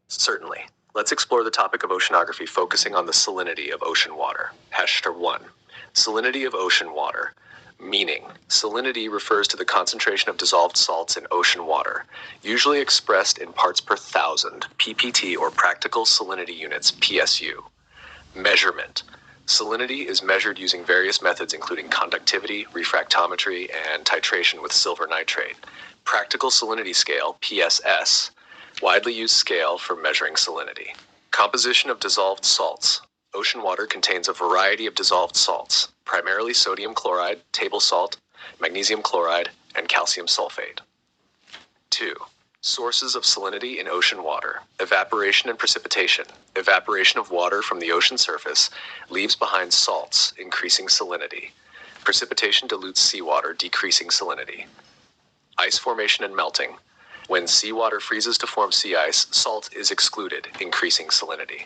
Certainly. Let's explore the topic of oceanography, focusing on the salinity of ocean water. #1. Salinity of ocean water. Meaning, salinity refers to the concentration of dissolved salts in ocean water, usually expressed in parts per thousand, ppt, or practical salinity units, PSU. Measurement. Salinity is measured using various methods including conductivity, refractometry, and titration with silver nitrate. Practical salinity scale, PSS. Widely used scale for measuring salinity. Composition of dissolved salts. Ocean water contains a variety of dissolved salts, primarily sodium chloride, table salt, magnesium chloride, and calcium sulfate. 2. Sources of salinity in ocean water. Evaporation and precipitation. Evaporation of water from the ocean surface leaves behind salts, increasing salinity. Precipitation dilutes seawater, decreasing salinity. Ice formation and melting. When seawater freezes to form sea ice, salt is excluded, increasing salinity.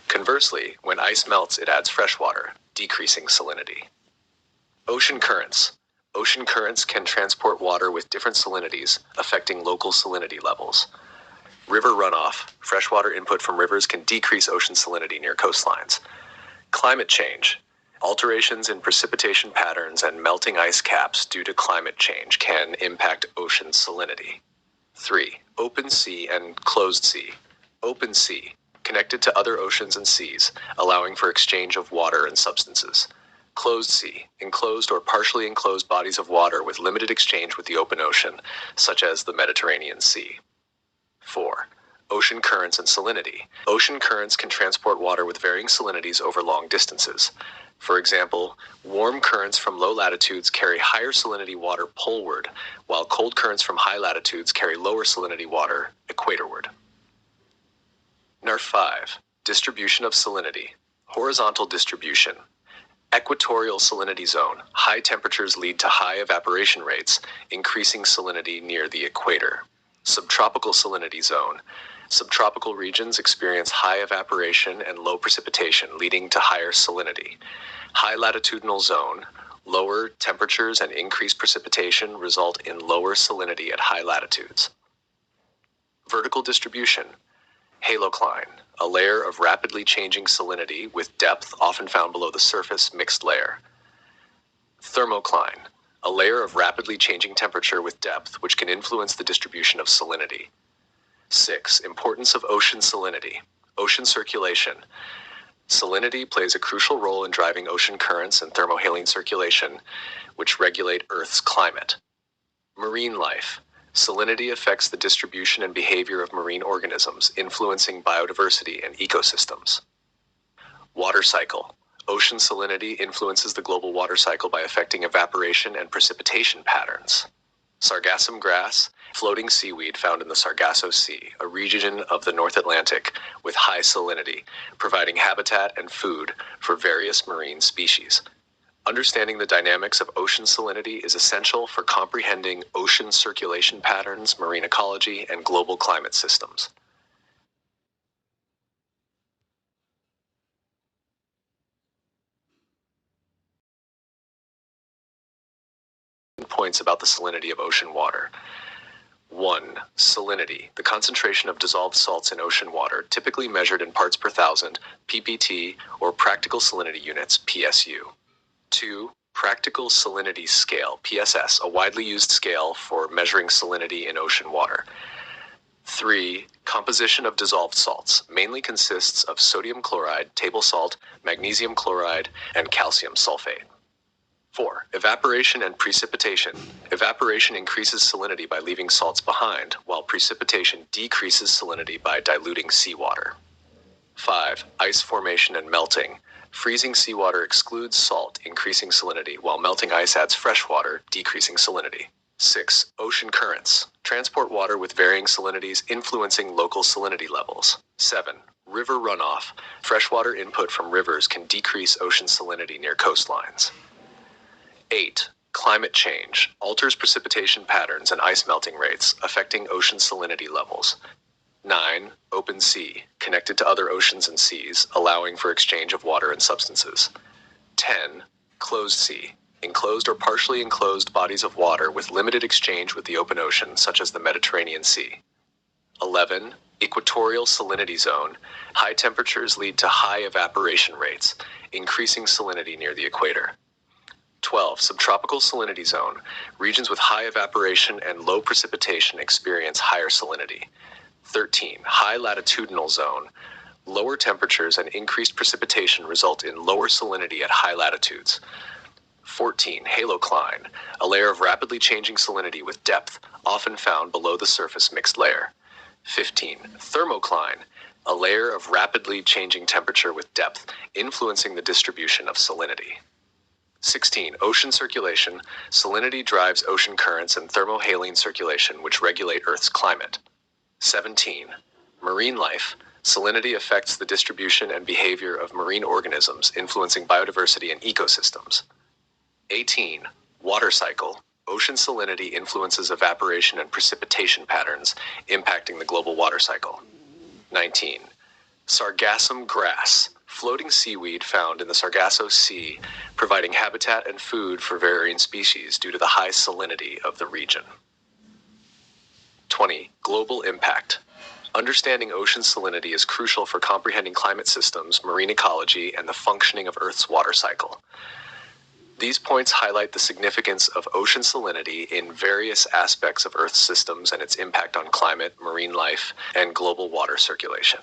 Conversely, when ice melts, it adds fresh water, decreasing salinity. Ocean currents. Ocean currents can transport water with different salinities, affecting local salinity levels. River runoff. Freshwater input from rivers can decrease ocean salinity near coastlines. Climate change. Alterations in precipitation patterns and melting ice caps due to climate change can impact ocean salinity. 3. Open sea and closed sea. Open sea, connected to other oceans and seas, allowing for exchange of water and substances. Closed sea, enclosed or partially enclosed bodies of water with limited exchange with the open ocean, such as the Mediterranean Sea. 4. Ocean currents and salinity. Ocean currents can transport water with varying salinities over long distances. For example, warm currents from low latitudes carry higher salinity water poleward, while cold currents from high latitudes carry lower salinity water equatorward. 5. Distribution of salinity. Horizontal distribution. Equatorial salinity zone. High temperatures lead to high evaporation rates, increasing salinity near the equator. Subtropical salinity zone. Subtropical regions experience high evaporation and low precipitation, leading to higher salinity. High latitudinal zone. Lower temperatures and increased precipitation result in lower salinity at high latitudes. Vertical distribution. Halocline, a layer of rapidly changing salinity with depth often found below the surface mixed layer. Thermocline, a layer of rapidly changing temperature with depth which can influence the distribution of salinity. 6. Importance of ocean salinity. Ocean circulation. Salinity plays a crucial role in driving ocean currents and thermohaline circulation, which regulate Earth's climate. Marine life. Salinity affects the distribution and behavior of marine organisms, influencing biodiversity and ecosystems. Water cycle. Ocean salinity influences the global water cycle by affecting evaporation and precipitation patterns. Sargassum grass, floating seaweed found in the Sargasso Sea, a region of the North Atlantic with high salinity, providing habitat and food for various marine species. Understanding the dynamics of ocean salinity is essential for comprehending ocean circulation patterns, marine ecology, and global climate systems. Points about the salinity of ocean water. 1. Salinity, the concentration of dissolved salts in ocean water, typically measured in parts per thousand, ppt, or practical salinity units, PSU. 2. Practical salinity scale, PSS, a widely used scale for measuring salinity in ocean water. 3. Composition of dissolved salts, mainly consists of sodium chloride, table salt, magnesium chloride, and calcium sulfate. 4. Evaporation and precipitation. Evaporation increases salinity by leaving salts behind, while precipitation decreases salinity by diluting seawater. 5. Ice formation and melting. Freezing seawater excludes salt, increasing salinity, while melting ice adds fresh water, decreasing salinity. 6. Ocean currents. Transport water with varying salinities, influencing local salinity levels. 7. River runoff. Freshwater input from rivers can decrease ocean salinity near coastlines. 8. Climate change. Alters precipitation patterns and ice melting rates, affecting ocean salinity levels. 9. Open sea, connected to other oceans and seas, allowing for exchange of water and substances. 10. Closed sea, enclosed or partially enclosed bodies of water with limited exchange with the open ocean, such as the Mediterranean Sea. 11. Equatorial salinity zone. High temperatures lead to high evaporation rates, increasing salinity near the equator. 12. Subtropical salinity zone. Regions with high evaporation and low precipitation experience higher salinity. 13. High latitudinal zone. Lower temperatures and increased precipitation result in lower salinity at high latitudes. 14. Halocline. A layer of rapidly changing salinity with depth, often found below the surface mixed layer. 15. Thermocline. A layer of rapidly changing temperature with depth, influencing the distribution of salinity. 16. Ocean circulation. Salinity drives ocean currents and thermohaline circulation, which regulate Earth's climate. 17. Marine life. Salinity affects the distribution and behavior of marine organisms, influencing biodiversity and ecosystems. 18. Water cycle. Ocean salinity influences evaporation and precipitation patterns, impacting the global water cycle. 19. Sargassum grass. Floating seaweed found in the Sargasso Sea, providing habitat and food for varying species due to the high salinity of the region. 20. Global impact. Understanding ocean salinity is crucial for comprehending climate systems, marine ecology, and the functioning of Earth's water cycle. These points highlight the significance of ocean salinity in various aspects of Earth's systems and its impact on climate, marine life, and global water circulation.